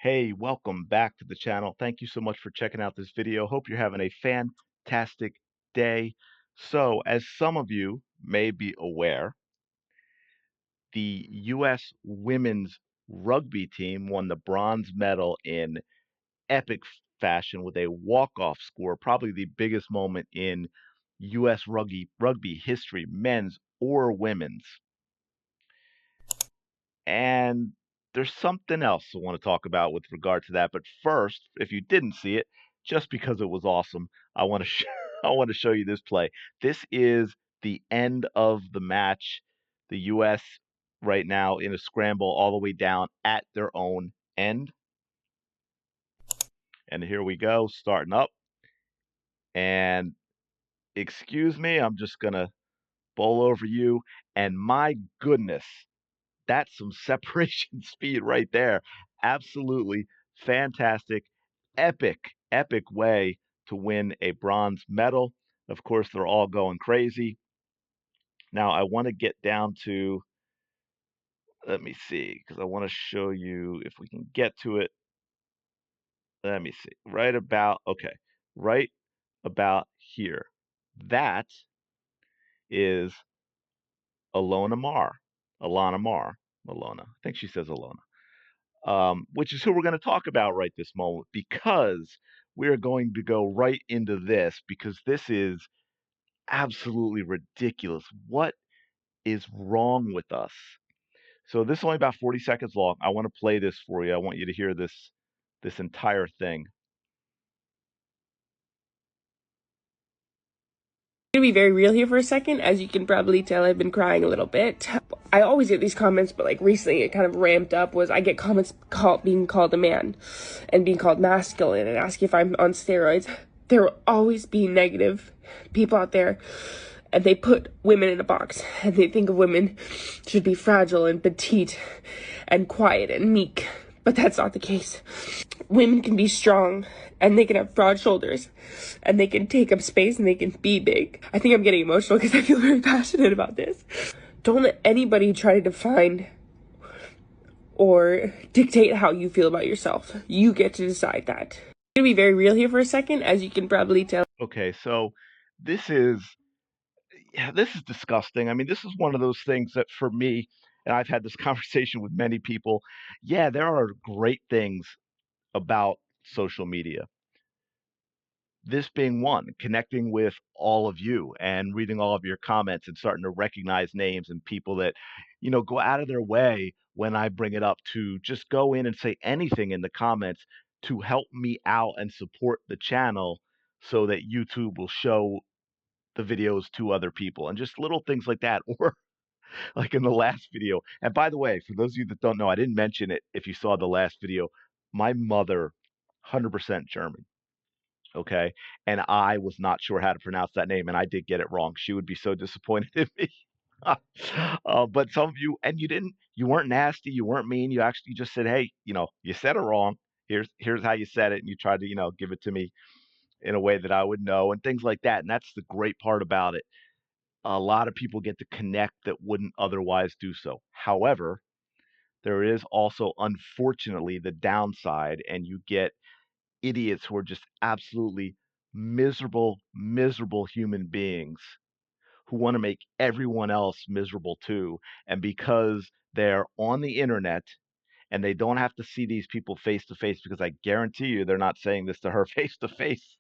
Hey, welcome back to the channel. Thank you so much for checking out this video. Hope you're having a fantastic day. So, as some of you may be aware, the US women's rugby team won the bronze medal in epic fashion with a walk-off score, probably the biggest moment in US rugby history, men's or women's. And there's something else I want to talk about with regard to that. But first, if you didn't see it, just because it was awesome, I want to I want to show you this play. This is the end of the match. The US right now in a scramble all the way down at their own end. And here we go, starting up. And excuse me, I'm just gonna bowl over you. And my goodness, that's some separation speed right there. Absolutely fantastic, epic, epic way to win a bronze medal. Of course, they're all going crazy. Now, I want to get down to, let me see, because I want to show you if we can get to it. Let me see. Right about, okay, right about here. That is Ilona Maher. Ilona Maher. Ilona. I think she says Ilona. Which is who we're going to talk about right this moment because we're going to go right into this because this is absolutely ridiculous. What is wrong with us? So this is only about 40 seconds long. I want to play this for you. I want you to hear this entire thing. To be very real here for a second. As you can probably tell, I've been crying a little bit. I always get these comments, but like recently it kind of ramped up. Was I get comments being called a man and being called masculine and asking if I'm on steroids. There will always be negative people out there, and they put women in a box, and they think of women should be fragile and petite and quiet and meek. But that's not the case. Women can be strong, and they can have broad shoulders, and they can take up space, and they can be big. I think I'm getting emotional because I feel very passionate about this. Don't let anybody try to define or dictate how you feel about yourself. You get to decide that. I'm gonna be very real here for a second. As you can probably tell, Okay, so this is yeah, this is disgusting. I mean, this is one of those things that for me, and I've had this conversation with many people. Yeah, there are great things about social media. This being one, connecting with all of you and reading all of your comments and starting to recognize names and people that, go out of their way when I bring it up to just go in and say anything in the comments to help me out and support the channel so that YouTube will show the videos to other people and just little things like that. Or like in the last video. And by the way, for those of you that don't know, I didn't mention it if you saw the last video. My mother, 100% German. Okay. And I was not sure how to pronounce that name, and I did get it wrong. She would be so disappointed in me. But some of you, and you weren't nasty, you weren't mean. You actually just said, hey, you said it wrong. Here's how you said it. And you tried to, give it to me in a way that I would know and things like that. And that's the great part about it. A lot of people get to connect that wouldn't otherwise do so. However, there is also, unfortunately, the downside, and you get idiots who are just absolutely miserable, miserable human beings who want to make everyone else miserable too. And because they're on the internet and they don't have to see these people face to face, because I guarantee you they're not saying this to her face to face.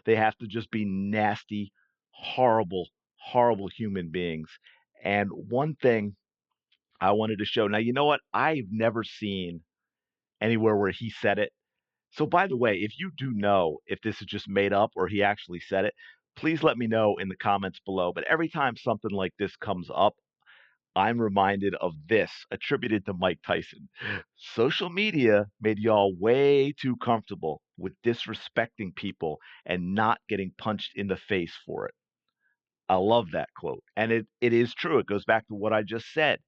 They have to just be nasty, horrible, horrible human beings. And one thing I wanted to show now, you know what? I've never seen anywhere where he said it. So, by the way, if you do know if this is just made up or he actually said it, please let me know in the comments below. But every time something like this comes up, I'm reminded of this attributed to Mike Tyson. Social media made y'all way too comfortable with disrespecting people and not getting punched in the face for it. I love that quote. And it is true. It goes back to what I just said.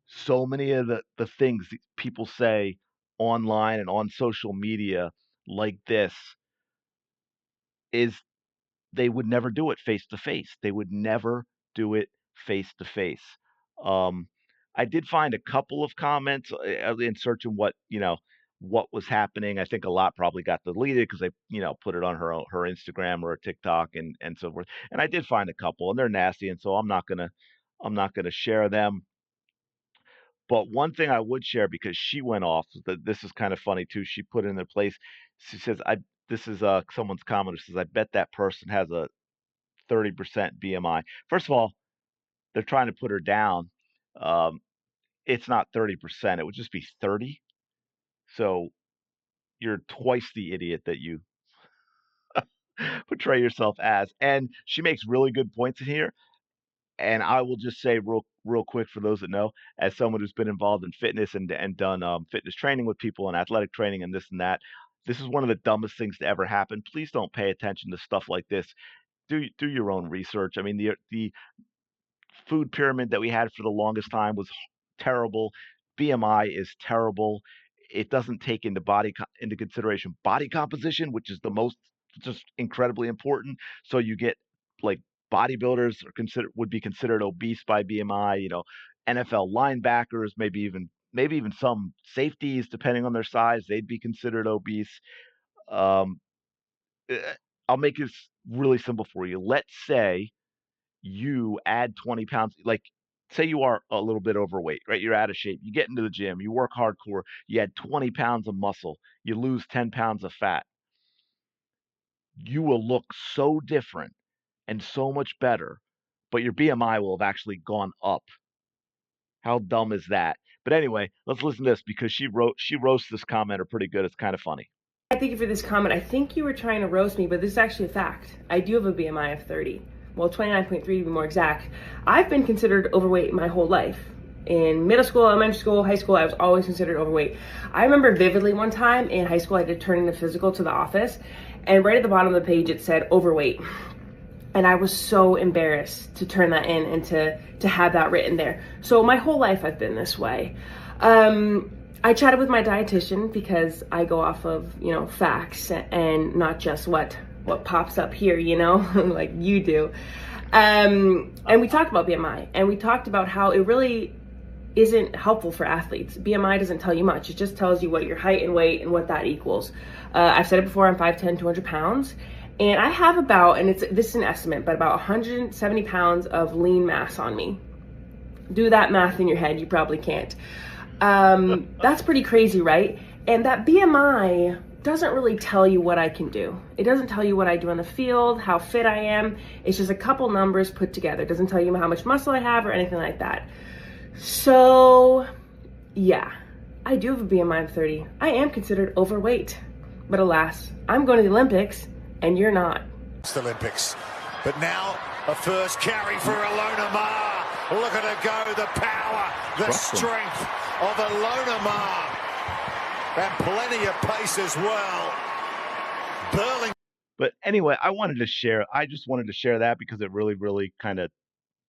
So many of the things that people say online and on social media like this is they would never do it face to face. They would never do it face to face. Um, I did find a couple of comments in search of what, what was happening. I think a lot probably got deleted because they, put it on her Instagram or her TikTok and so forth. And I did find a couple, and they're nasty, and so I'm not gonna share them. But one thing I would share, because she went off, that this is kind of funny too. She put in their place. She says, "I." This is someone's comment. Who says, "I bet that person has a 30% BMI." First of all, they're trying to put her down. Um, it's not 30%. It would just be 30. So you're twice the idiot that you portray yourself as. And she makes really good points in here. And I will just say real quick for those that know, as someone who's been involved in fitness and done fitness training with people and athletic training and this and that, this is one of the dumbest things to ever happen. Please don't pay attention to stuff like this. Do your own research. I mean, the food pyramid that we had for the longest time was terrible. BMI is terrible. It doesn't take into consideration body composition, which is the most just incredibly important. So you get like bodybuilders would be considered obese by BMI. NFL linebackers, maybe even some safeties, depending on their size, they'd be considered obese. Um, eh, I'll make this really simple for you. Let's say you add 20 pounds, like say you are a little bit overweight, right? You're out of shape. You get into the gym, you work hardcore, you add 20 pounds of muscle, you lose 10 pounds of fat. You will look so different and so much better, but your BMI will have actually gone up. How dumb is that? But anyway, let's listen to this because she roasts this commenter pretty good. It's kind of funny. Thank you for this comment. I think you were trying to roast me, but this is actually a fact. I do have a BMI of 30. Well, 29.3 to be more exact. I've been considered overweight my whole life. In middle school, elementary school, high school, I was always considered overweight. I remember vividly one time in high school, I did turn in a physical to the office, and right at the bottom of the page, it said overweight. And I was so embarrassed to turn that in and to have that written there. So my whole life I've been this way. I chatted with my dietitian because I go off of, facts and not just what pops up here, like you do. And we talked about BMI, and we talked about how it really isn't helpful for athletes. BMI doesn't tell you much. It just tells you what your height and weight and what that equals. I've said it before, I'm 5'10", 200 pounds. And I have this is an estimate, but about 170 pounds of lean mass on me. Do that math in your head, you probably can't. That's pretty crazy, right? And that BMI doesn't really tell you what I can do. It doesn't tell you what I do on the field, how fit I am. It's just a couple numbers put together. It doesn't tell you how much muscle I have or anything like that. So, yeah, I do have a BMI of 30. I am considered overweight. But alas, I'm going to the Olympics, and you're not. It's the Olympics. But now, a first carry for Ilona Maher. Look at her go, the power, the strength of Ilona Maher. And plenty of pace as well. Burling. But anyway, I just wanted to share that because it really, really kind of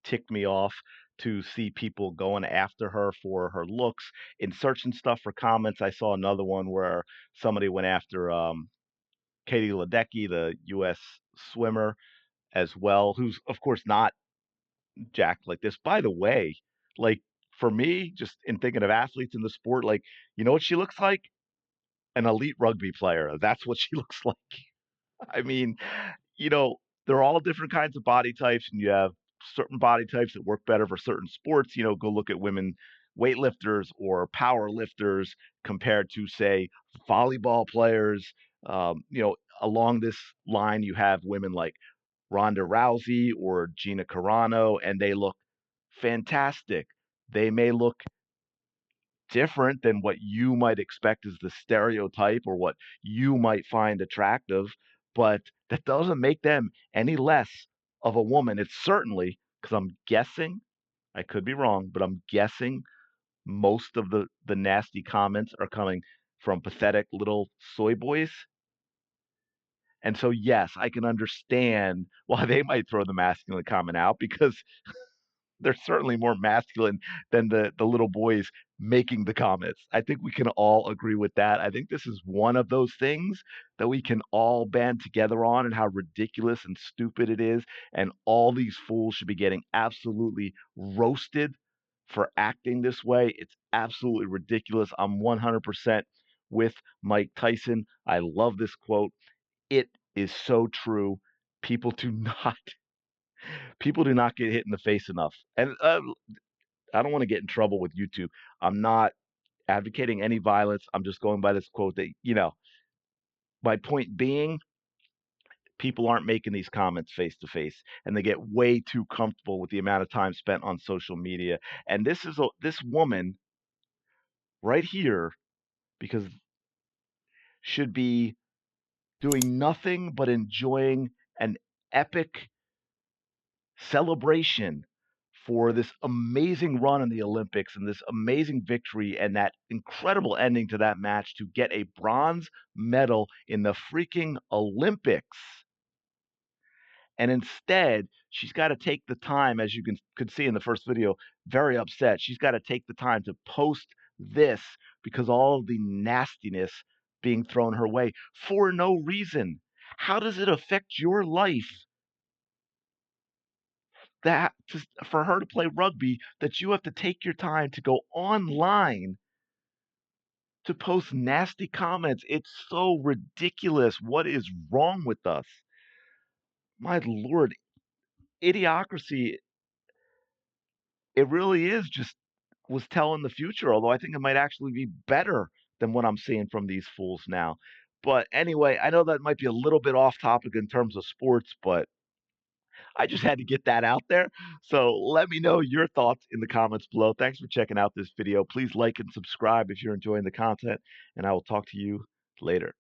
ticked me off to see people going after her for her looks in searching stuff for comments. I saw another one where somebody went after Katie Ledecky, the US swimmer, as well, who's of course not jacked like this. By the way, like for me, just in thinking of athletes in the sport, like you know what she looks like? An elite rugby player. That's what she looks like. I mean, you know, they're all different kinds of body types, and you have certain body types that work better for certain sports. Go look at women weightlifters or power lifters compared to, say, volleyball players. Along this line, you have women like Ronda Rousey or Gina Carano, and they look fantastic. They may look different than what you might expect as the stereotype or what you might find attractive, but that doesn't make them any less of a woman. It's certainly because I'm guessing, I could be wrong, but I'm guessing most of the nasty comments are coming from pathetic little soy boys. And so, yes, I can understand why they might throw the masculine comment out because they're certainly more masculine than the little boys making the comments. I think we can all agree with that. I think this is one of those things that we can all band together on and how ridiculous and stupid it is. And all these fools should be getting absolutely roasted for acting this way. It's absolutely ridiculous. I'm 100% with Mike Tyson. I love this quote. It is so true. People do not people do not get hit in the face enough. And I don't want to get in trouble with YouTube. I'm not advocating any violence. I'm just going by this quote that, my point being, people aren't making these comments face to face, and they get way too comfortable with the amount of time spent on social media. And this woman right here, because should be doing nothing but enjoying an epic celebration for this amazing run in the Olympics and this amazing victory and that incredible ending to that match to get a bronze medal in the freaking Olympics. And instead, she's got to take the time, as you could see in the first video, very upset. She's got to take the time to post this because all of the nastiness being thrown her way for no reason. How does it affect your life that for her to play rugby that you have to take your time to go online to post nasty comments? It's so ridiculous. What is wrong with us? My lord, idiocracy, it really is just was telling the future, although I think it might actually be better than what I'm seeing from these fools now. But anyway, I know that might be a little bit off topic in terms of sports, but I just had to get that out there. So let me know your thoughts in the comments below. Thanks for checking out this video. Please like and subscribe if you're enjoying the content, and I will talk to you later.